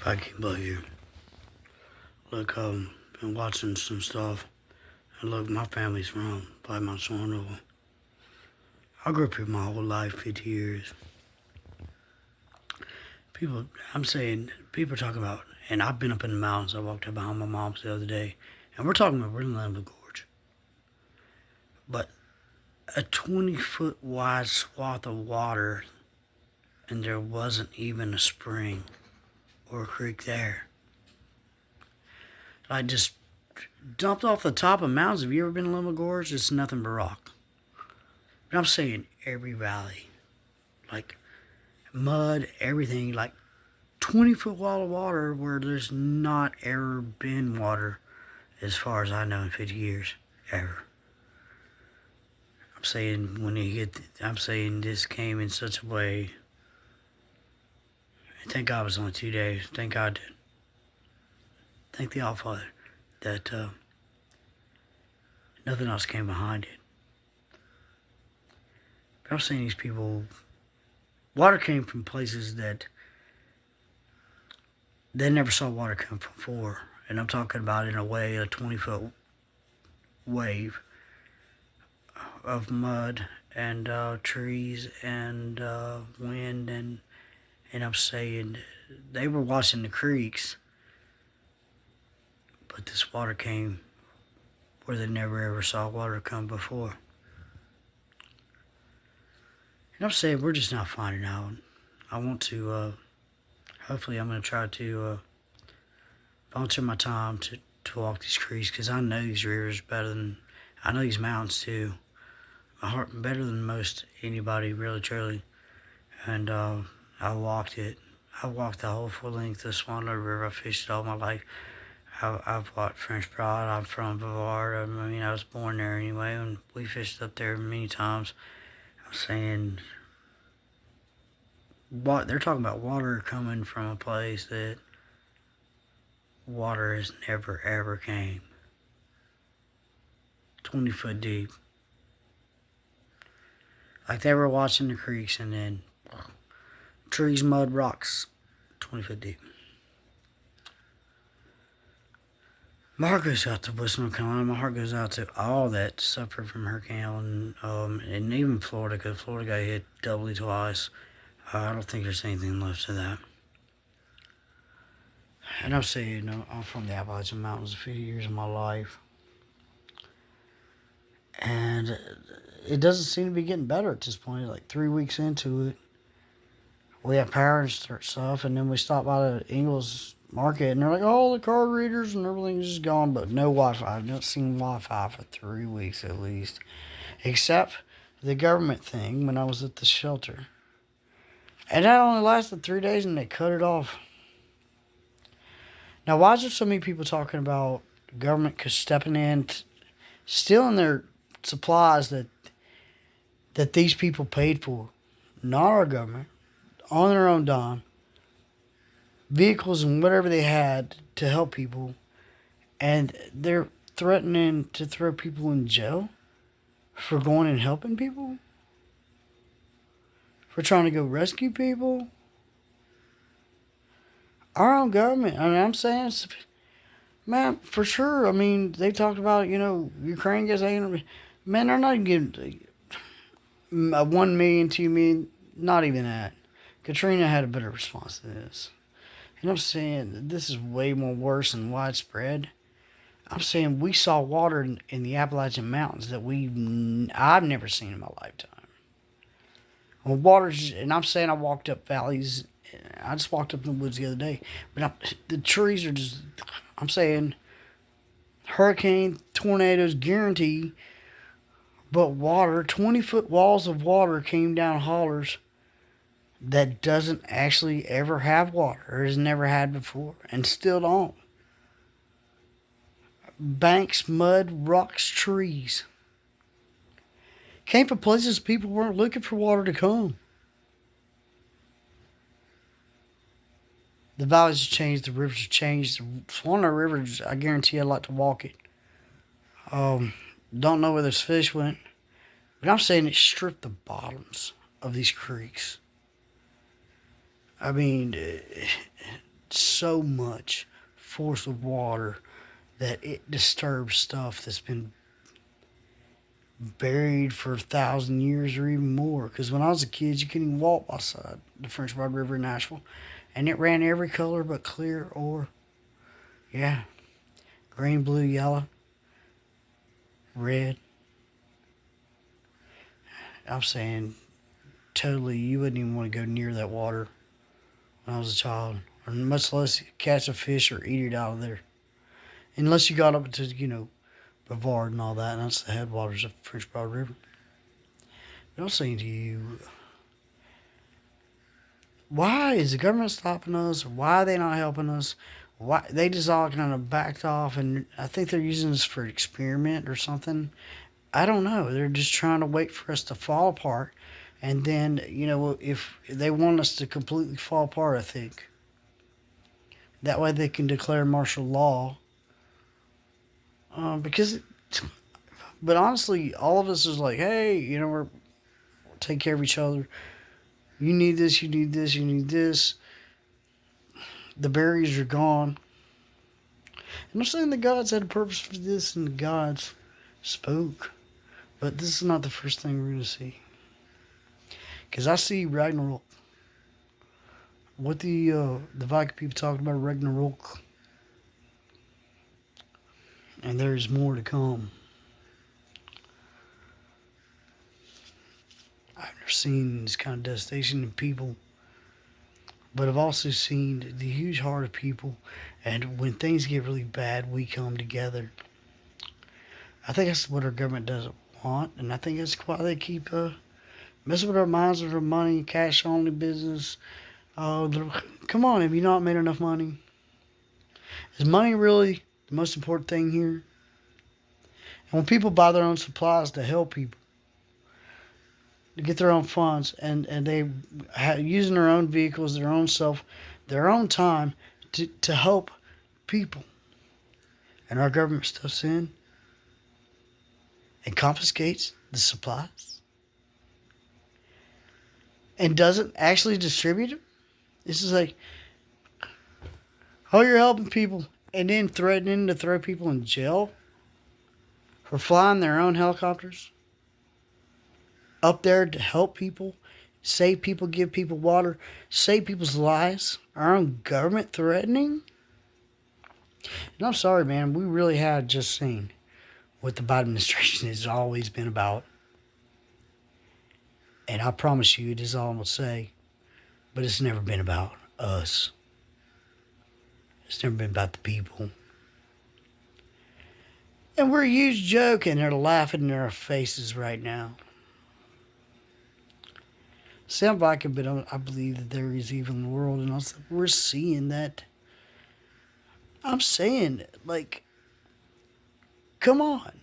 Viking Butt here. Look, been watching some stuff. And look, my family's from by my son. I grew up here my whole life, 50 years. People are talking about, and I've been up in the mountains. I walked up behind my mom's the other day, and we're talking about we're in the Gorge. But a 20-foot wide swath of water, and there wasn't even a spring or a creek there. Like just dumped off the top of mountains. Have you ever been to Limbo Gorge? It's nothing but rock. But I'm saying every valley, like mud, everything, like 20-foot wall of water where there's not ever been water, as far as I know, in 50 years, ever. I'm saying this came in such a way. Thank God it was only 2 days. Thank God. Thank the All-Father that nothing else came behind it. But I'm saying these people, water came from places that they never saw water come from before. And I'm talking about in a way, a 20-foot wave of mud and trees and wind. And I'm saying they were watching the creeks, but this water came where they never ever saw water come before. And I'm saying we're just not finding out. I want to, hopefully I'm going to try to volunteer my time to walk these creeks, because I know these rivers better than, I know these mountains too. My heart better than most anybody, really, truly. And I walked it. I walked the whole full length of the Swan River. I fished it all my life. I've walked French Broad. I'm from Brevard. I mean, I was born there anyway, and we fished up there many times. I'm saying, what they're talking about, water coming from a place that water has never ever came. 20 foot deep. Like they were watching the creeks, and then trees, mud, rocks, 20 foot deep. My heart goes out to West North Carolina. My heart goes out to all that suffered from Hurricane Allen, and even Florida, because Florida got hit doubly twice. I don't think there's anything left to that. And I'm saying, I'm from the Appalachian Mountains, 50 years of my life. And it doesn't seem to be getting better at this point. Like 3 weeks into it, we have power and stuff, and then we stop by the Ingles Market, and they're like, oh, the card readers and everything's just gone, but no Wi-Fi. I've not seen Wi-Fi for 3 weeks at least, except the government thing when I was at the shelter. And that only lasted 3 days, and they cut it off. Now, why is there so many people talking about government stepping in, stealing their supplies that these people paid for? Not our government, on their own dime, vehicles and whatever they had to help people, and they're threatening to throw people in jail for going and helping people, for trying to go rescue people. Our own government. I mean, I'm saying, man, for sure. I mean, they talked about, Ukraine gets 800. Man, they're not even getting 1 million, 2 million, not even that. Katrina had a better response to this. And I'm saying that this is way more worse and widespread. I'm saying we saw water in the Appalachian Mountains that I've never seen in my lifetime. Well, and I'm saying I walked up valleys. I just walked up in the woods the other day. But the trees are just, I'm saying, hurricane, tornadoes, guarantee. But water, 20-foot walls of water came down hollers that doesn't actually ever have water, or has never had before, and still don't. Banks, mud, rocks, trees. Came from places people weren't looking for water to come. The valleys have changed, the rivers have changed. The Swan River, I guarantee I'd like to walk it. Don't know where those fish went, but I'm saying it stripped the bottoms of these creeks. I mean, so much force of water that it disturbs stuff that's been buried for 1,000 years or even more. Because when I was a kid, you couldn't even walk beside the French Broad River in Nashville, and it ran every color but clear or, yeah, green, blue, yellow, red. I'm saying totally, you wouldn't even want to go near that water when I was a child, or much less catch a fish or eat it out of there. Unless you got up to, Brevard and all that, and that's the headwaters of the French Broad River. But I'm saying to you, why is the government stopping us? Why are they not helping us? Why they just all kind of backed off, and I think they're using this for experiment or something. I don't know. They're just trying to wait for us to fall apart, and then if they want us to completely fall apart, I think that way they can declare martial law. Because, but honestly, all of us is like, hey, we're take care of each other. You need this, you need this, you need this. The barriers are gone. And I'm saying the gods had a purpose for this, and the gods spoke. But this is not the first thing we're going to see. Because I see Ragnarok. What the Viking people talked about Ragnarok. And there's more to come. I've never seen this kind of devastation in people. But I've also seen the huge heart of people. And when things get really bad, we come together. I think that's what our government doesn't want. And I think that's why they keep messing with our minds with our money, cash only business. Come on, have you not made enough money? Is money really the most important thing here? And when people buy their own supplies to help people, to get their own funds, and they using their own vehicles, their own self, their own time to help people, and our government steps in and confiscates the supplies and doesn't actually distribute them. This is like, oh, you're helping people, and then threatening to throw people in jail for flying their own helicopters up there to help people, save people, give people water, save people's lives. Our own government threatening. And I'm sorry, man, we really have just seen what the Biden administration has always been about. And I promise you, it is all I'm going to say, but it's never been about us. It's never been about the people. And we're a huge joke, and they're laughing in our faces right now. See, I'm Viking, but I believe that there is evil in the world, and also we're seeing that. I'm saying, like, come on.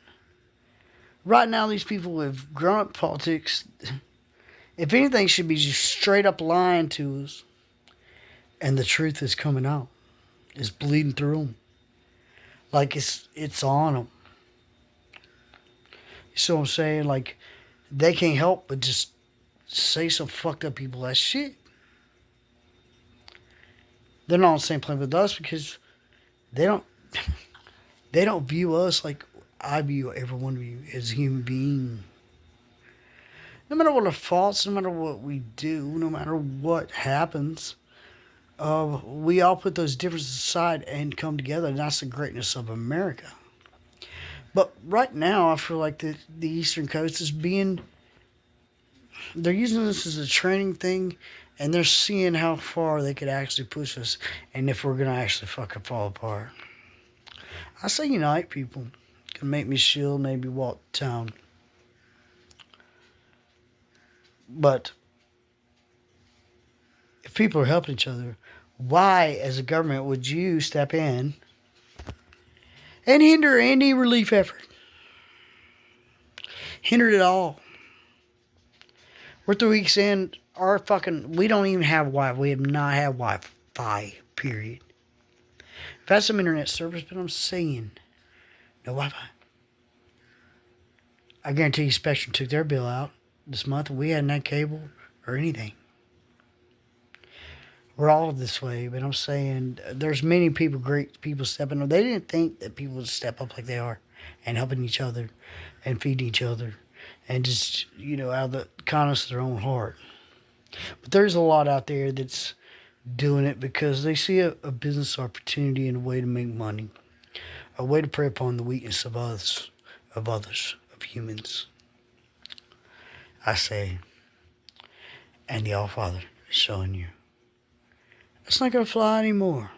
Right now, these people have grown up politics. If anything, should be just straight up lying to us, and the truth is coming out. It's bleeding through them, like it's on them. You see what I'm saying? Like, they can't help but just say some fucked up people ass shit. They're not on the same plane with us because they don't view us like I view every one of you as a human being. No matter what our faults, no matter what we do, no matter what happens, we all put those differences aside and come together, and that's the greatness of America. But right now, I feel like the Eastern Coast is they're using this as a training thing, and they're seeing how far they could actually push us, and if we're going to actually fucking fall apart. I say unite, people. Can make me shield, maybe walk town. But if people are helping each other, why, as a government, would you step in and hinder any relief effort? Hinder it all. We're 3 weeks in. We don't even have Wi-Fi. We have not had Wi-Fi, period. We've had some internet service, but I'm saying no Wi-Fi. I guarantee you Spectrum took their bill out this month, and we hadn't had cable or anything. We're all this way, but I'm saying there's many people, great people stepping up. They didn't think that people would step up like they are and helping each other and feeding each other and just, out of the kindness of their own heart. But there's a lot out there that's doing it because they see a business opportunity and a way to make money, a way to prey upon the weakness of humans. I say, and the All Father is showing you. It's not going to fly anymore.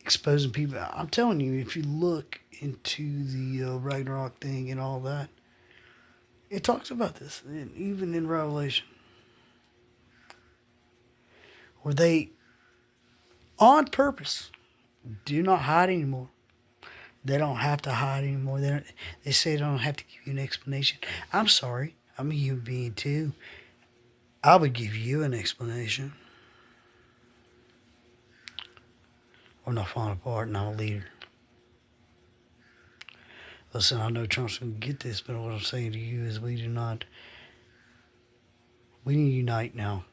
Exposing people. I'm telling you, if you look into the Ragnarok thing and all that, it talks about this, even in Revelation, where they, on purpose, do not hide anymore. They don't have to hide anymore. They say they don't have to give you an explanation. I'm sorry. I'm a human being too. I would give you an explanation. We're not falling apart and I'm a leader. Listen, I know Trump's going to get this, but what I'm saying to you is we need to unite now.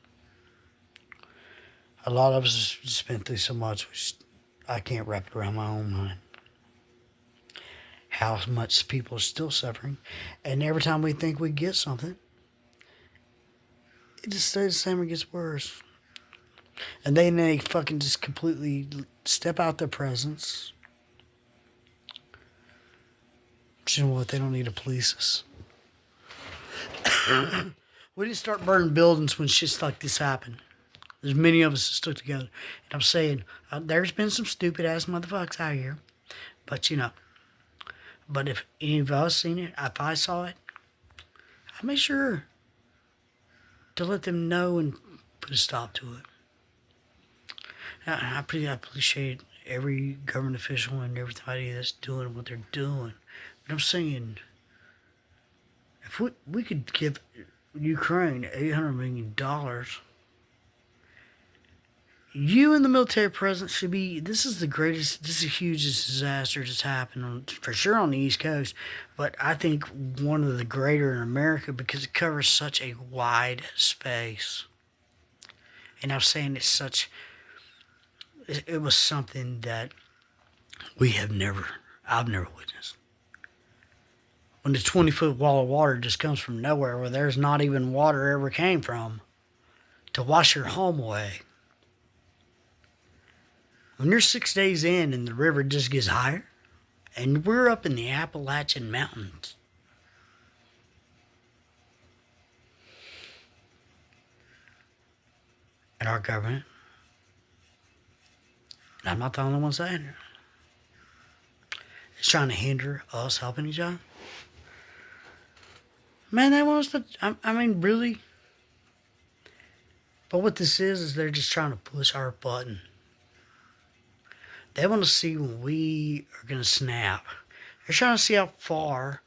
A lot of us have spent through so much, which I can't wrap it around my own mind. How much people are still suffering. And every time we think we get something, it just stays the same or gets worse. And then they fucking just completely step out their presence. But you know what? They don't need to police us. We didn't start burning buildings when shit like this happened. There's many of us that stuck together. And I'm saying, there's been some stupid ass motherfuckers out here. But but if any of us seen it, if I saw it, I made sure to let them know and put a stop to it. I appreciate every government official and everybody that's doing what they're doing. But I'm saying, if we could give Ukraine $800 million, you and the military presence should be, this is the hugest disaster that's happened, for sure on the East Coast, but I think one of the greater in America because it covers such a wide space. And I'm saying it was something that I've never witnessed. When the 20-foot wall of water just comes from nowhere where there's not even water ever came from to wash your home away. When you're 6 days in and the river just gets higher, and we're up in the Appalachian Mountains, and our government, and I'm not the only one saying it, is trying to hinder us helping each other. Man, they want us to, I mean, really? But what this is they're just trying to push our button. They want to see when we are going to snap. They're trying to see how far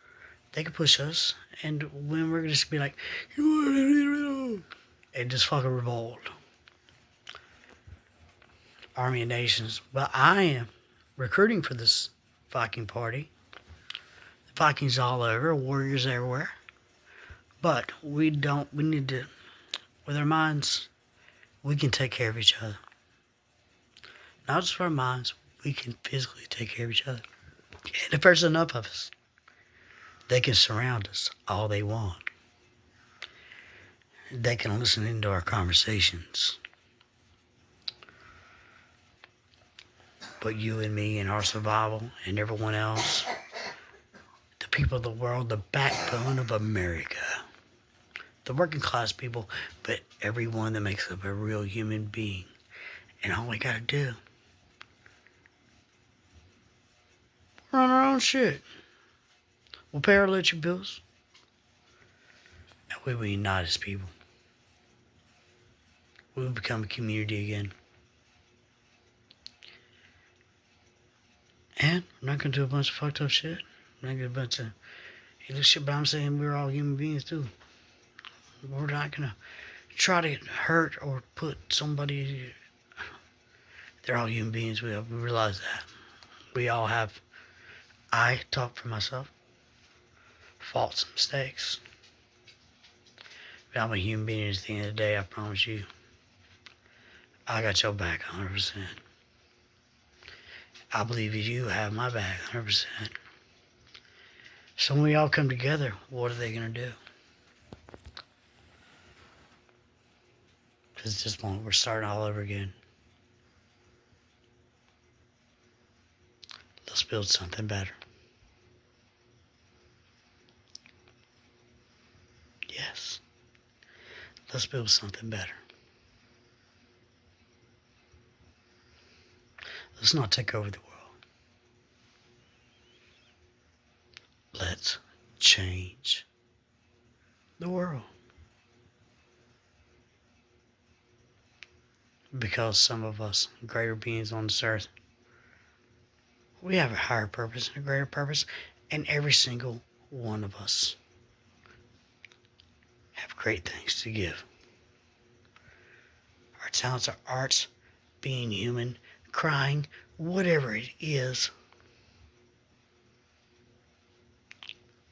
they can push us and when we're going to just be like, and just fucking revolt. Army of Nations. But I am recruiting for this Viking party. The Vikings all over, warriors everywhere. But we need to, with our minds, we can take care of each other. Not just our minds, we can physically take care of each other. And if there's enough of us, they can surround us all they want. They can listen into our conversations. But you and me and our survival and everyone else, the people of the world, the backbone of America, the working class people, but everyone that makes up a real human being. And all we gotta do, run our own shit. We'll pay our electric bills. And we will unite as people. We will become a community again. And we're not gonna do a bunch of fucked up shit. We're not gonna do a bunch of illegal shit, but I'm saying we're all human beings too. We're not gonna try to hurt or put somebody. They're all human beings. We realize that. We all have, I talk for myself, faults and mistakes. I'm a human being at the end of the day, I promise you. I got your back 100%. I believe you have my back 100%. So when we all come together, what are they going to do? Because at this point, we're starting all over again. Let's build something better. Yes. Let's build something better. Let's not take over the world. Let's change the world. Because some of us, greater beings on this earth, we have a higher purpose and a greater purpose, and every single one of us have great things to give. Our talents, our arts, being human, crying, whatever it is.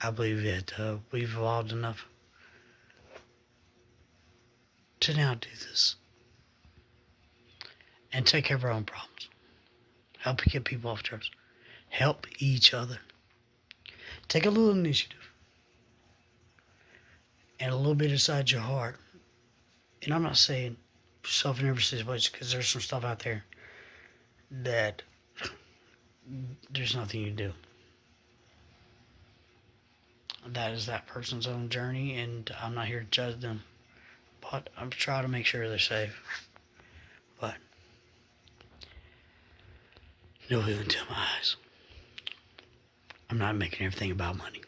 I believe that we've evolved enough to now do this and take care of our own problems. Help get people off drugs. Help each other. Take a little initiative and a little bit inside your heart. And I'm not saying yourself in every situation, because there's some stuff out there that there's nothing you do. That is that person's own journey, and I'm not here to judge them. But I'm trying to make sure they're safe. But no ill into my eyes. I'm not making everything about money.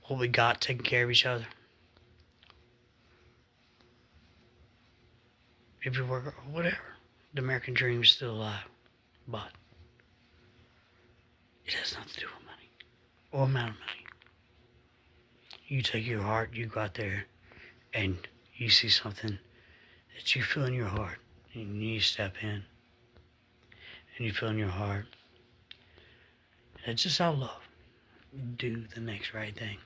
What we got, taking care of each other. If you work, whatever. The American dream is still alive. But it has nothing to do with money or amount of money. You take your heart, you go out there, and you see something that you feel in your heart, and you step in, and you feel in your heart. It's just out of love. Do the next right thing.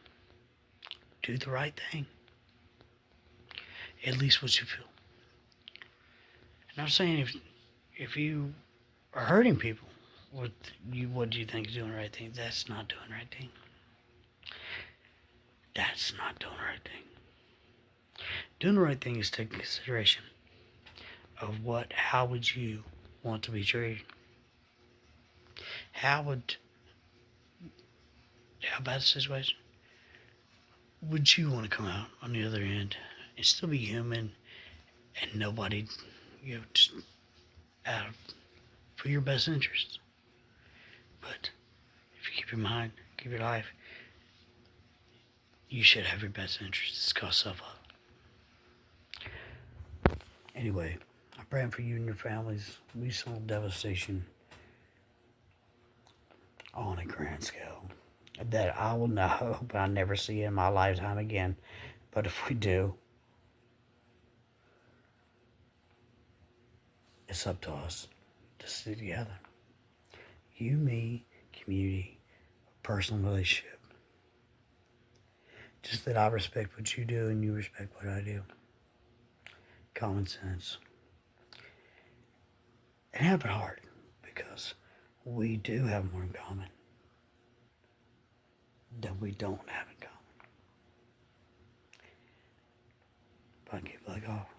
Do the right thing. At least what you feel. And I'm saying if you are hurting people, what do you think is doing the right thing? That's not doing the right thing. That's not doing the right thing. Doing the right thing is taking consideration of how would you want to be treated? How bad the situation? Would you want to come out on the other end and still be human and nobody, just out for your best interests? But if you keep your mind, keep your life, you should have your best interests. It's called self-love. Anyway, I'm praying for you and your families. We saw devastation on a grand scale that I will not hope I never see in my lifetime again. But if we do, it's up to us to stay together. You, me, community, personal relationship. Just that I respect what you do and you respect what I do. Common sense. And have it hard, because we do have more in common than we don't have in common. But keep like off.